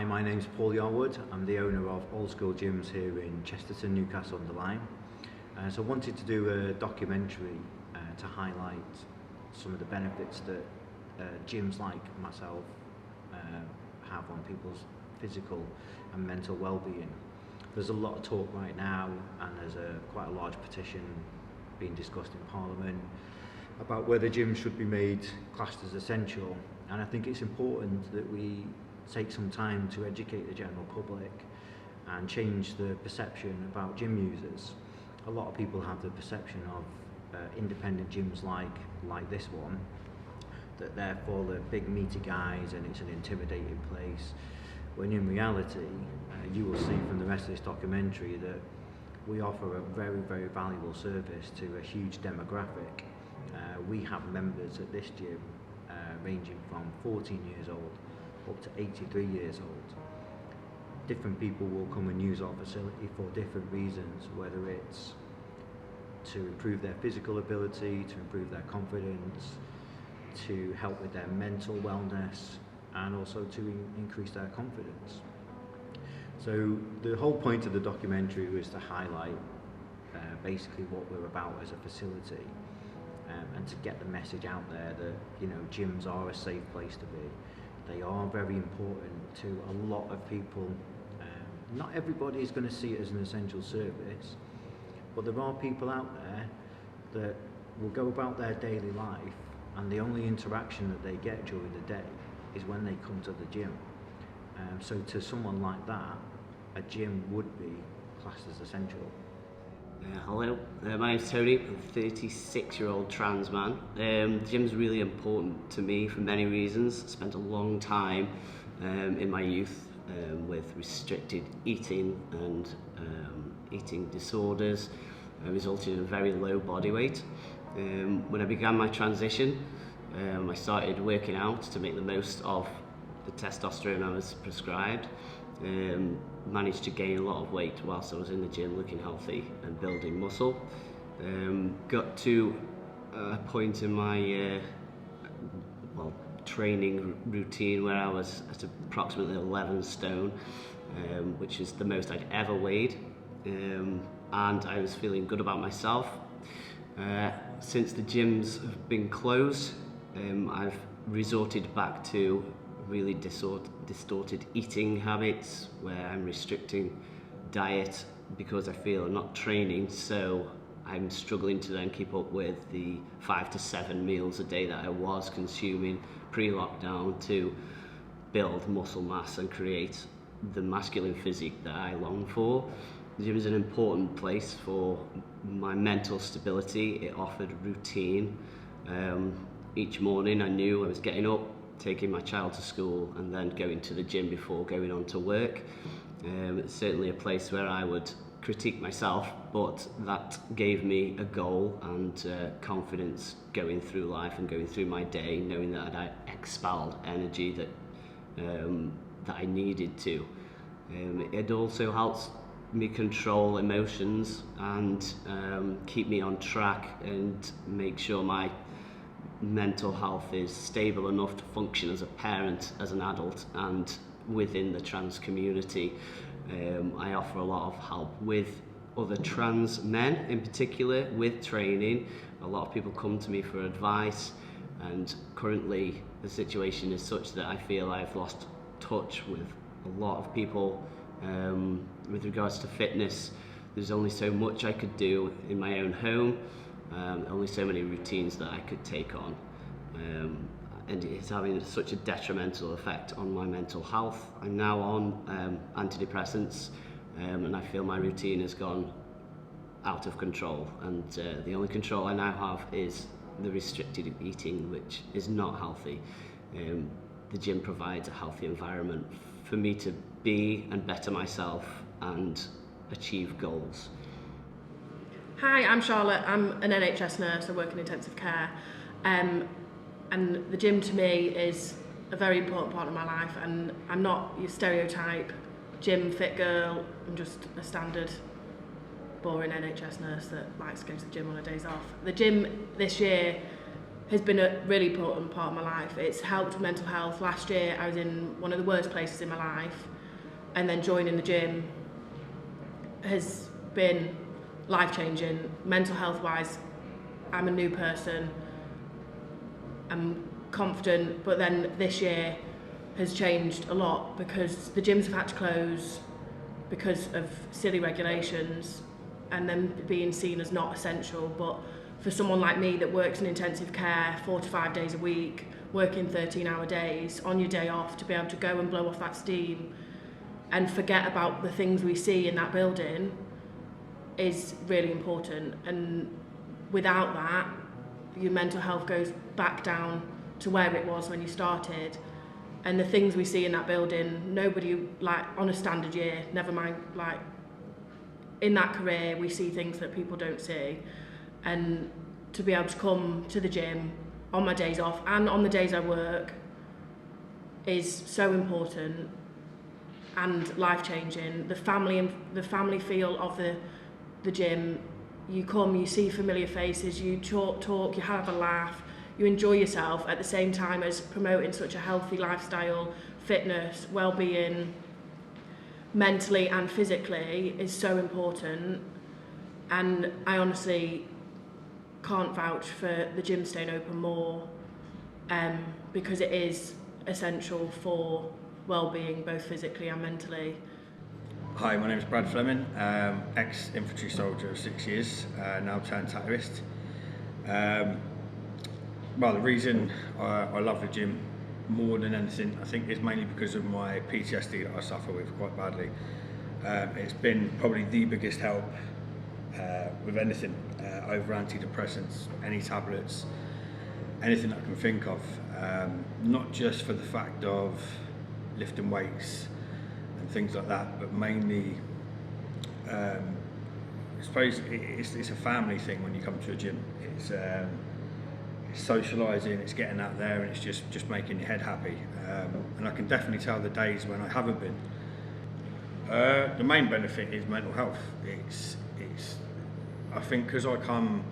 Hi, my name's Paul Yarwood. I'm the owner of Old School Gyms here in Chesterton, Newcastle under Lyme. So I wanted to do a documentary to highlight some of the benefits that gyms like myself have on people's physical and mental well-being. There's a lot of talk right now, and there's quite a large petition being discussed in Parliament about whether gyms should be made classed as essential. And I think it's important that we take some time to educate the general public and change the perception about gym users. A lot of people have the perception of independent gyms like this one, that they're for the big meaty guys and it's an intimidating place, when in reality you will see from the rest of this documentary that we offer a very, very valuable service to a huge demographic. We have members at this gym ranging from 14 years old up to 83 years old. Different people will come and use our facility for different reasons, whether it's to improve their physical ability, to improve their confidence, to help with their mental wellness, and also to increase their confidence. So the whole point of the documentary was to highlight basically what we're about as a facility, and to get the message out there that gyms are a safe place to be. They are very important to a lot of people. Not everybody is going to see it as an essential service, but there are people out there that will go about their daily life, and the only interaction that they get during the day is when they come to the gym. So to someone like that, a gym would be classed as essential. Hello, my name's Tony. I'm a 36-year-old trans man. The gym's really important to me for many reasons. I spent a long time in my youth with restricted eating and eating disorders, resulting in a very low body weight. When I began my transition, I started working out to make the most of the testosterone I was prescribed. Managed to gain a lot of weight whilst I was in the gym, looking healthy and building muscle. Got to a point in my training routine where I was at approximately 11 stone, which is the most I'd ever weighed, and I was feeling good about myself. Since the gyms have been closed, I've resorted back to really distorted eating habits, where I'm restricting diet because I feel I'm not training, so I'm struggling to then keep up with the 5 to 7 meals a day that I was consuming pre-lockdown to build muscle mass and create the masculine physique that I long for. The gym is an important place for my mental stability. It offered routine. Each morning I knew I was getting up, taking my child to school, and then going to the gym before going on to work. It's certainly a place where I would critique myself, but that gave me a goal and confidence going through life and going through my day, knowing that I expelled energy that I needed to. It also helps me control emotions and keep me on track and make sure my mental health is stable enough to function as a parent, as an adult, and within the trans community. I offer a lot of help with other trans men in particular with training. A lot of people come to me for advice, and currently the situation is such that I feel I've lost touch with a lot of people with regards to fitness. There's only so much I could do in my own home. Only so many routines that I could take on, and it's having such a detrimental effect on my mental health. I'm now on antidepressants, and I feel my routine has gone out of control, and the only control I now have is the restricted eating, which is not healthy. The gym provides a healthy environment for me to be and better myself and achieve goals. Hi, I'm Charlotte. I'm an NHS nurse. I work in intensive care, and the gym to me is a very important part of my life, and I'm not your stereotype gym fit girl. I'm just a standard boring NHS nurse that likes to go to the gym on her days off. The gym this year has been a really important part of my life. It's helped with mental health. Last year I was in one of the worst places in my life, and then joining the gym has been life-changing. Mental health wise, I'm a new person, I'm confident, but then this year has changed a lot because the gyms have had to close because of silly regulations and them being seen as not essential. But for someone like me that works in intensive care 4 to 5 days a week, working 13-hour days, on your day off, to be able to go and blow off that steam and forget about the things we see in that building is really important. And without that, your mental health goes back down to where it was when you started. And the things we see in that building, nobody, like on a standard year, never mind, like in that career, we see things that people don't see. And to be able to come to the gym on my days off and on the days I work is so important and life-changing. The family feel of the gym. You come, you see familiar faces, you talk, you have a laugh, you enjoy yourself at the same time as promoting such a healthy lifestyle, fitness, well-being, mentally and physically is so important. And I honestly can't vouch for the gym staying open more, because it is essential for well-being, both physically and mentally. Hi, my name is Brad Fleming, ex-infantry soldier of 6 years, now turned tattooist. Well, the reason I love the gym more than anything, I think, is mainly because of my PTSD that I suffer with quite badly. It's been probably the biggest help with anything, over antidepressants, any tablets, anything I can think of. Not just for the fact of lifting weights and things like that, but mainly, I suppose it's a family thing when you come to a gym. It's socialising, it's getting out there, and it's just making your head happy. And I can definitely tell the days when I haven't been. The main benefit is mental health. It's I think because I come,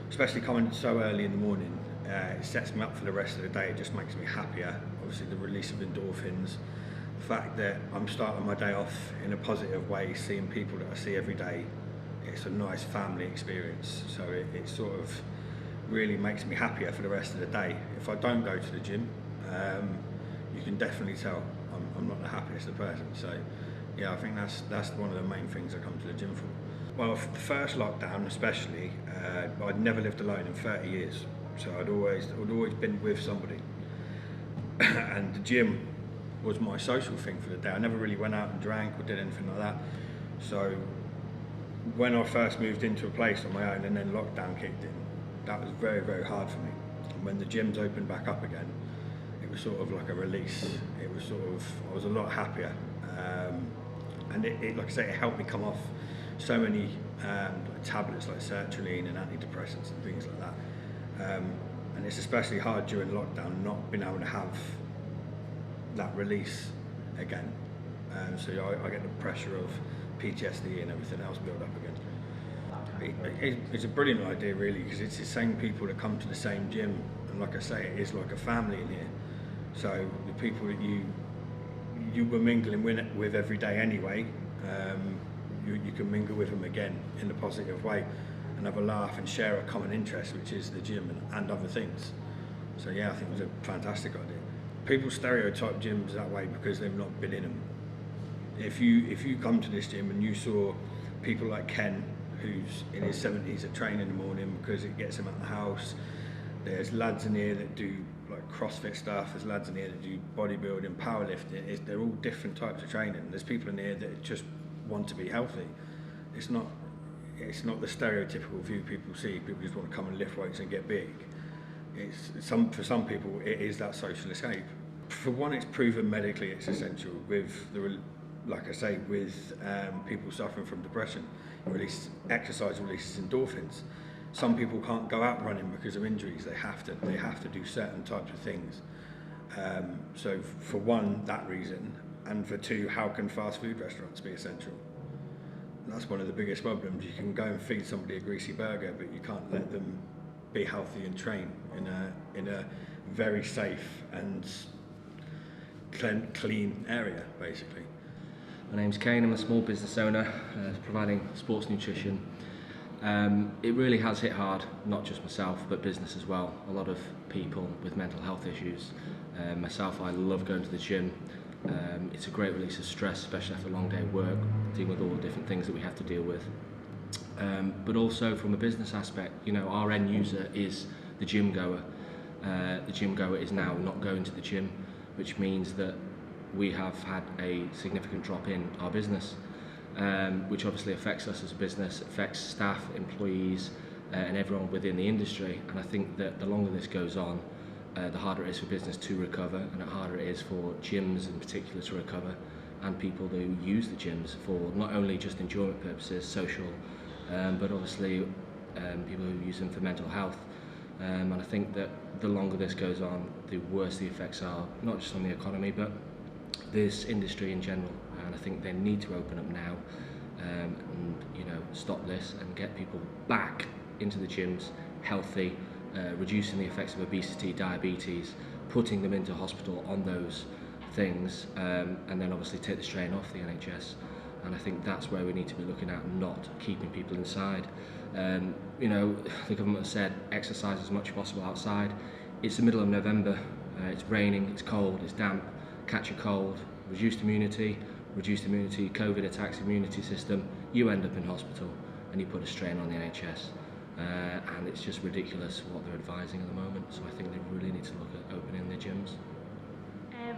especially coming so early in the morning, it sets me up for the rest of the day. It just makes me happier. Obviously the release of endorphins, the fact that I'm starting my day off in a positive way, seeing people that I see every day, it's a nice family experience. So it sort of really makes me happier for the rest of the day. If I don't go to the gym, you can definitely tell I'm not the happiest of person. So yeah, I think that's one of the main things I come to the gym for. Well, for the first lockdown especially, I'd never lived alone in 30 years. So I'd always been with somebody. And the gym was my social thing for the day. I never really went out and drank or did anything like that. So when I first moved into a place on my own and then lockdown kicked in, that was very, very hard for me. And when the gyms opened back up again, it was sort of like a release. It was sort of, I was a lot happier. And it, like I say, it helped me come off so many tablets like sertraline and antidepressants and things like that. And it's especially hard during lockdown not being able to have that release again. So I get the pressure of PTSD and everything else build up again. It's a brilliant idea really, because it's the same people that come to the same gym, and like I say, it is like a family in here. So the people that you were mingling with every day anyway, you can mingle with them again in a positive way and have a laugh and share a common interest, which is the gym and other things. So yeah, I think it was a fantastic idea. People stereotype gyms that way because they've not been in them. If you come to this gym and you saw people like Ken, who's in his 70s, that train in the morning because it gets him out of the house. There's lads in here that do like CrossFit stuff, there's lads in here that do bodybuilding, powerlifting. They're all different types of training. There's people in here that just want to be healthy. It's not the stereotypical view people see. People just want to come and lift weights and get big. For some people it is that social escape. For one, it's proven medically it's essential with like I say, with people suffering from depression. Exercise releases endorphins. Some people can't go out running because of injuries. They have to do certain types of things. So for one, that reason, and for two, how can fast food restaurants be essential? That's one of the biggest problems. You can go and feed somebody a greasy burger, but you can't let them be healthy and train. in a very safe and clean area, basically. My name's Kane, I'm a small business owner providing sports nutrition. It really has hit hard, not just myself but business as well. A lot of people with mental health issues. Myself, I love going to the gym. It's a great release of stress, especially after a long day of work, dealing with all the different things that we have to deal with. But also from a business aspect, you know, our end user is the gym goer. The gym goer is now not going to the gym, which means that we have had a significant drop in our business, which obviously affects us as a business, affects staff, employees, and everyone within the industry. And I think that the longer this goes on, the harder it is for business to recover, and the harder it is for gyms in particular to recover, and people who use the gyms for not only just enjoyment purposes, social, but obviously people who use them for mental health. And I think that the longer this goes on, the worse the effects are, not just on the economy, but this industry in general. And I think they need to open up now and, you know, stop this and get people back into the gyms, healthy, reducing the effects of obesity, diabetes, putting them into hospital on those things, and then obviously take the strain off the NHS. And I think that's where we need to be looking at, not keeping people inside. You know, the government has said exercise as much as possible outside. It's the middle of November, it's raining, it's cold, it's damp, catch a cold, reduced immunity, COVID attacks the immunity system, you end up in hospital and you put a strain on the NHS. And it's just ridiculous what they're advising at the moment, so I think they really need to look at opening their gyms.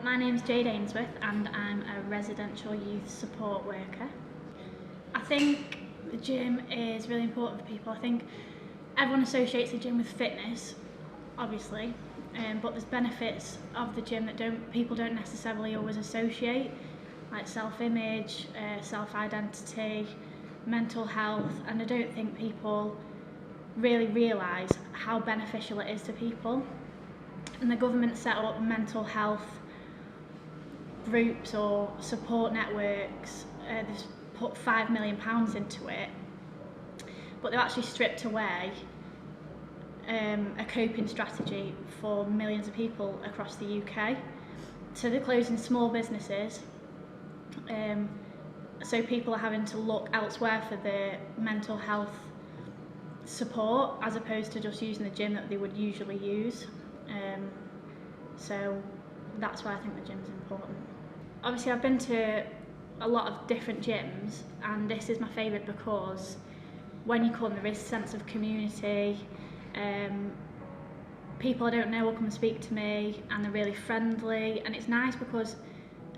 My name's Jade Ainsworth and I'm a residential youth support worker. I think the gym is really important for people. I think everyone associates the gym with fitness, obviously, but there's benefits of the gym that people don't necessarily always associate, like self-image, self-identity, mental health, and I don't think people really realise how beneficial it is to people. And the government set up mental health groups or support networks. They've put £5 million into it, but they've actually stripped away a coping strategy for millions of people across the UK. So they're closing small businesses, so people are having to look elsewhere for their mental health support as opposed to just using the gym that they would usually use. So that's why I think the gym's important. Obviously I've been to a lot of different gyms and this is my favourite because when you come there is a sense of community. People I don't know will come and speak to me and they're really friendly, and it's nice because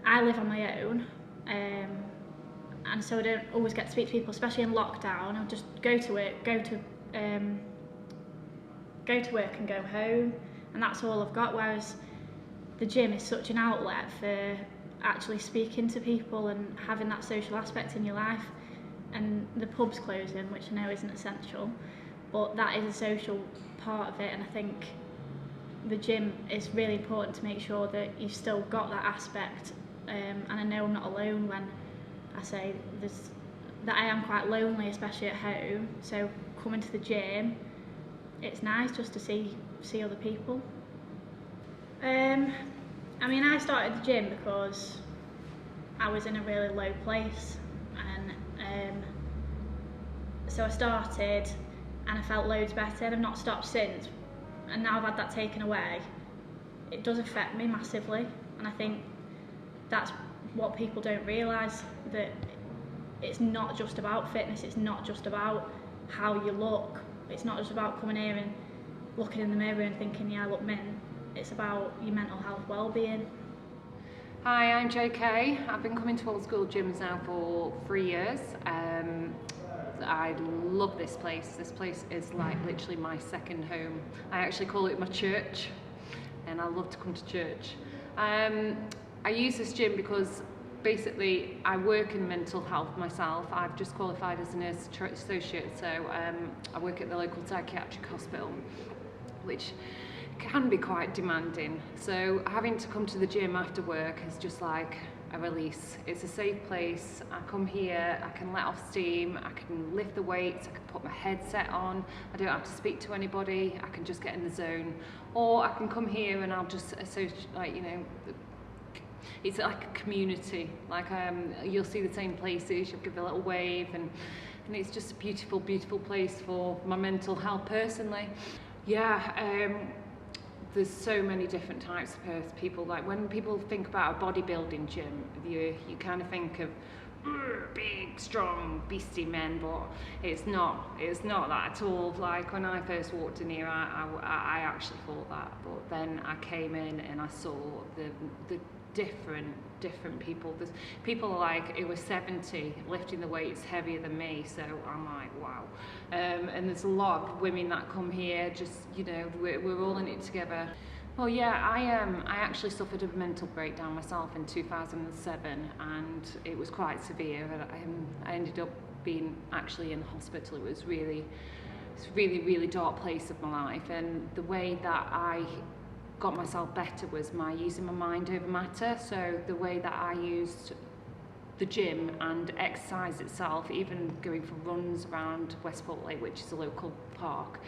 I live on my own, and so I don't always get to speak to people, especially in lockdown. I'll just go to work, go to work and go home, and that's all I've got, whereas the gym is such an outlet for actually speaking to people and having that social aspect in your life. And the pub's closing, which I know isn't essential, but that is a social part of it, and I think the gym is really important to make sure that you've still got that aspect. And I know I'm not alone when I say that I am quite lonely, especially at home, so coming to the gym, it's nice just to see other people. I mean, I started the gym because I was in a really low place, and so I started and I felt loads better, and I've not stopped since, and now I've had that taken away. It does affect me massively, and I think that's what people don't realise, that it's not just about fitness, it's not just about how you look, it's not just about coming here and looking in the mirror and thinking, yeah, I look mint. It's about your mental health well-being. Hi, I'm JK. I've been coming to Old School Gyms now for 3 years. I love this place. This place is like literally my second home. I actually call it my church, and I love to come to church. I use this gym because basically I work in mental health myself. I've just qualified as a nurse associate, so I work at the local psychiatric hospital, which can be quite demanding. So having to come to the gym after work is just like a release. It's a safe place. I come here, I can let off steam, I can lift the weights, I can put my headset on, I don't have to speak to anybody, I can just get in the zone. Or I can come here and I'll just associate, like, you know, it's like a community. Like you'll see the same places, you'll give a little wave, and it's just a beautiful, beautiful place for my mental health personally. Yeah, there's so many different types of people. Like when people think about a bodybuilding gym, you kind of think of big, strong, beastie men, but it's not that at all. Like when I first walked in here, I actually thought that, but then I came in and I saw the different people. There's people like who were 70 lifting the weights heavier than me, so I'm like, wow. And there's a lot of women that come here, just, you know, we're all in it together. Well, yeah, I actually suffered a mental breakdown myself in 2007, and it was quite severe. I ended up being actually in hospital. It's a really dark place of my life, and the way that I got myself better was using my mind over matter. So the way that I used the gym and exercise itself, even going for runs around Westport Lake, which is a local park,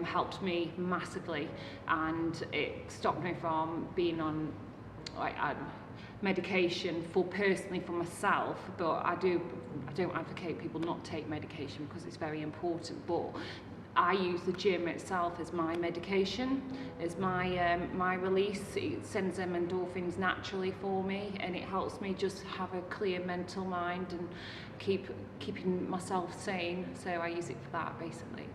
helped me massively, and it stopped me from being on medication personally for myself. But I don't advocate people not take medication because it's very important, but I use the gym itself as my medication, as my release. It sends them endorphins naturally for me, and it helps me just have a clear mental mind and keeping myself sane. So I use it for that, basically.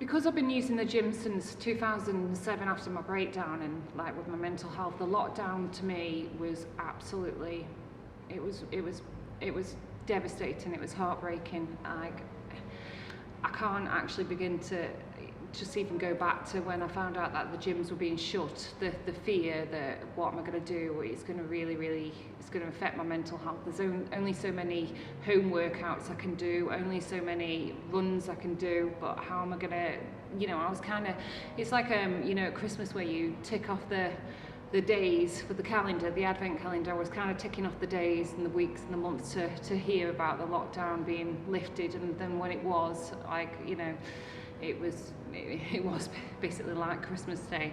Because I've been using the gym since 2007 after my breakdown, and like with my mental health, the lockdown to me was absolutely, it was devastating. It was heartbreaking. I can't actually begin to just even go back to when I found out that the gyms were being shut. The fear that what am I going to do? It's going to it's going to affect my mental health. There's only so many home workouts I can do, only so many runs I can do. But how am I going to? You know, I was kind of. It's like you know, at Christmas where you tick off the days for the calendar, the advent calendar. I was kind of ticking off the days and the weeks and the months to hear about the lockdown being lifted, and then when it was, like, you know, it was basically like Christmas Day.